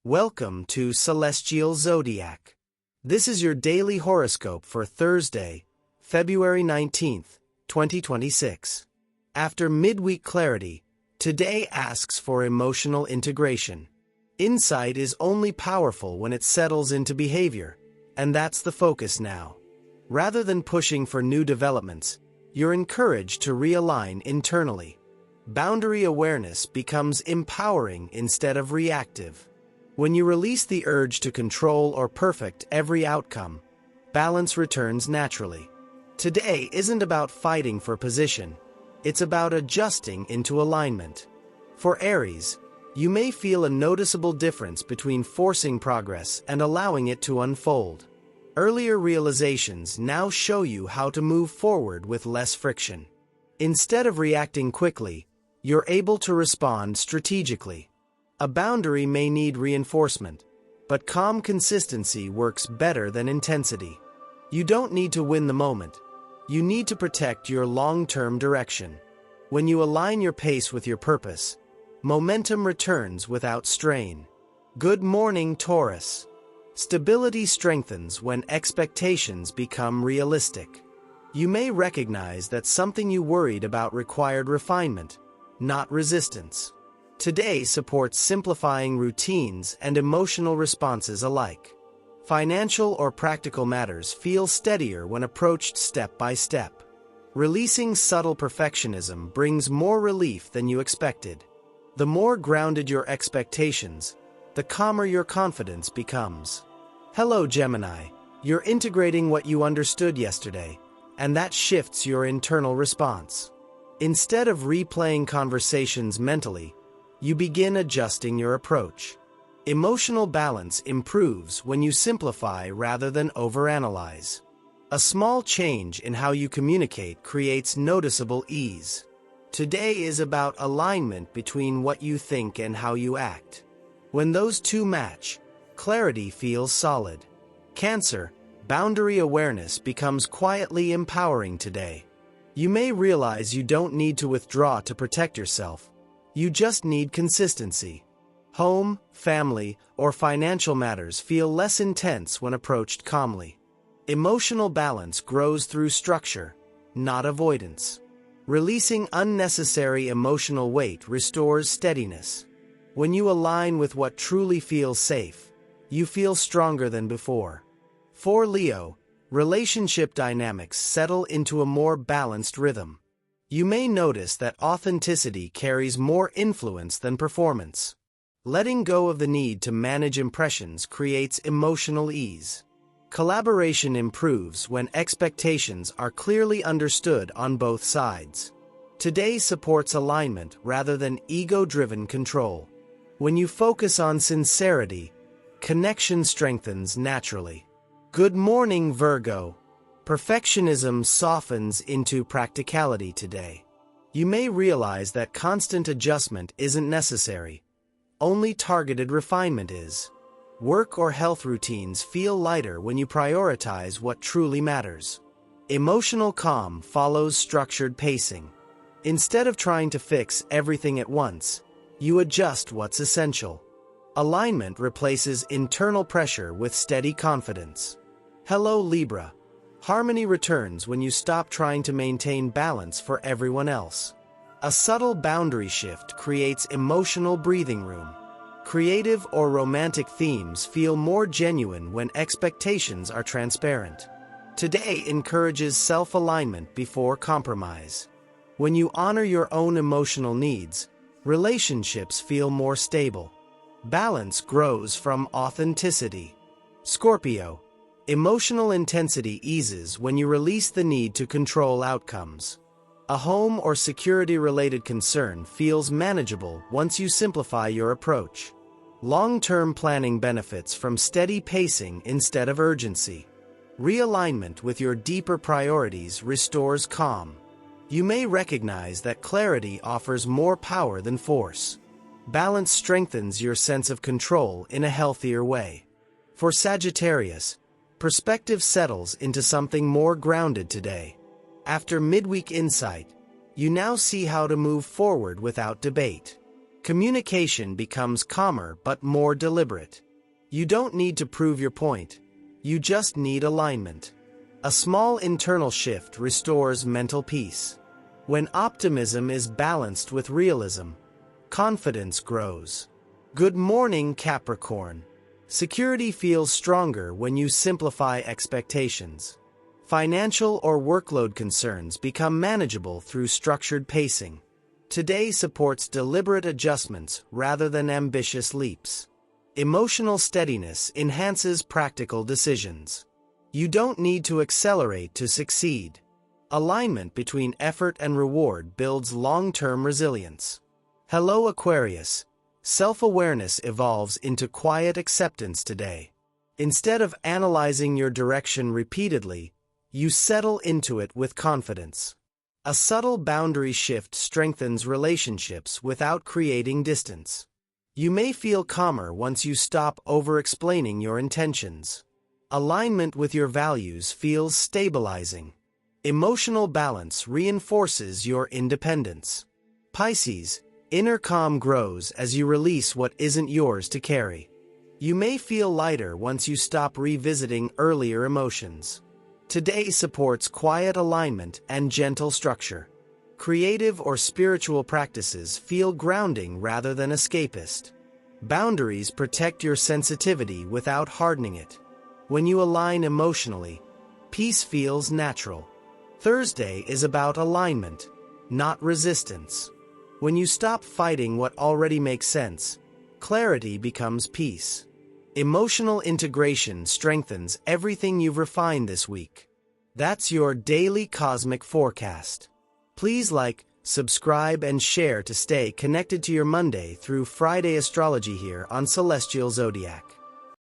Welcome to Celestial Zodiac. This is your daily horoscope for Thursday, February 19th, 2026. After midweek clarity, today asks for emotional integration. Insight is only powerful when it settles into behavior, and that's the focus now. Rather than pushing for new developments, you're encouraged to realign internally. Boundary awareness becomes empowering instead of reactive. When you release the urge to control or perfect every outcome, balance returns naturally. Today isn't about fighting for position, it's about adjusting into alignment. For Aries, you may feel a noticeable difference between forcing progress and allowing it to unfold. Earlier realizations now show you how to move forward with less friction. Instead of reacting quickly, you're able to respond strategically. A boundary may need reinforcement, but calm consistency works better than intensity. You don't need to win the moment. You need to protect your long-term direction. When you align your pace with your purpose, momentum returns without strain. Good morning, Taurus. Stability strengthens when expectations become realistic. You may recognize that something you worried about required refinement, not resistance. Today supports simplifying routines and emotional responses alike. Financial or practical matters feel steadier when approached step by step. Releasing subtle perfectionism brings more relief than you expected. The more grounded your expectations, the calmer your confidence becomes. Hello, Gemini. You're integrating what you understood yesterday, and that shifts your internal response. Instead of replaying conversations mentally, you begin adjusting your approach. Emotional balance improves when you simplify rather than overanalyze. A small change in how you communicate creates noticeable ease. Today is about alignment between what you think and how you act. When those two match, clarity feels solid. Cancer, boundary awareness becomes quietly empowering today. You may realize you don't need to withdraw to protect yourself. You just need consistency. Home, family, or financial matters feel less intense when approached calmly. Emotional balance grows through structure, not avoidance. Releasing unnecessary emotional weight restores steadiness. When you align with what truly feels safe, you feel stronger than before. For Leo, relationship dynamics settle into a more balanced rhythm. You may notice that authenticity carries more influence than performance. Letting go of the need to manage impressions creates emotional ease. Collaboration improves when expectations are clearly understood on both sides. Today supports alignment rather than ego-driven control. When you focus on sincerity, connection strengthens naturally. Good morning, Virgo. Perfectionism softens into practicality today. You may realize that constant adjustment isn't necessary. Only targeted refinement is. Work or health routines feel lighter when you prioritize what truly matters. Emotional calm follows structured pacing. Instead of trying to fix everything at once, you adjust what's essential. Alignment replaces internal pressure with steady confidence. Hello, Libra. Harmony returns when you stop trying to maintain balance for everyone else. A subtle boundary shift creates emotional breathing room. Creative or romantic themes feel more genuine when expectations are transparent. Today encourages self-alignment before compromise. When you honor your own emotional needs, relationships feel more stable. Balance grows from authenticity. Scorpio. Emotional intensity eases when you release the need to control outcomes. A home or security-related concern feels manageable once you simplify your approach. Long-term planning benefits from steady pacing instead of urgency. Realignment with your deeper priorities restores calm. You may recognize that clarity offers more power than force. Balance strengthens your sense of control in a healthier way. For Sagittarius, perspective settles into something more grounded today. After midweek insight, you now see how to move forward without debate. Communication becomes calmer but more deliberate. You don't need to prove your point. You just need alignment. A small internal shift restores mental peace. When optimism is balanced with realism, confidence grows. Good morning, Capricorn. Security feels stronger when you simplify expectations. Financial or workload concerns become manageable through structured pacing. Today supports deliberate adjustments rather than ambitious leaps. Emotional steadiness enhances practical decisions. You don't need to accelerate to succeed. Alignment between effort and reward builds long-term resilience. Hello, Aquarius. Self-awareness evolves into quiet acceptance today. Instead of analyzing your direction repeatedly, you settle into it with confidence. A subtle boundary shift strengthens relationships without creating distance. You may feel calmer once you stop over-explaining your intentions. Alignment with your values feels stabilizing. Emotional balance reinforces your independence. Pisces, inner calm grows as you release what isn't yours to carry. You may feel lighter once you stop revisiting earlier emotions. Today supports quiet alignment and gentle structure. Creative or spiritual practices feel grounding rather than escapist. Boundaries protect your sensitivity without hardening it. When you align emotionally, peace feels natural. Thursday is about alignment, not resistance. When you stop fighting what already makes sense, clarity becomes peace. Emotional integration strengthens everything you've refined this week. That's your daily cosmic forecast. Please like, subscribe, and share to stay connected to your Monday through Friday astrology here on Celestial Zodiac.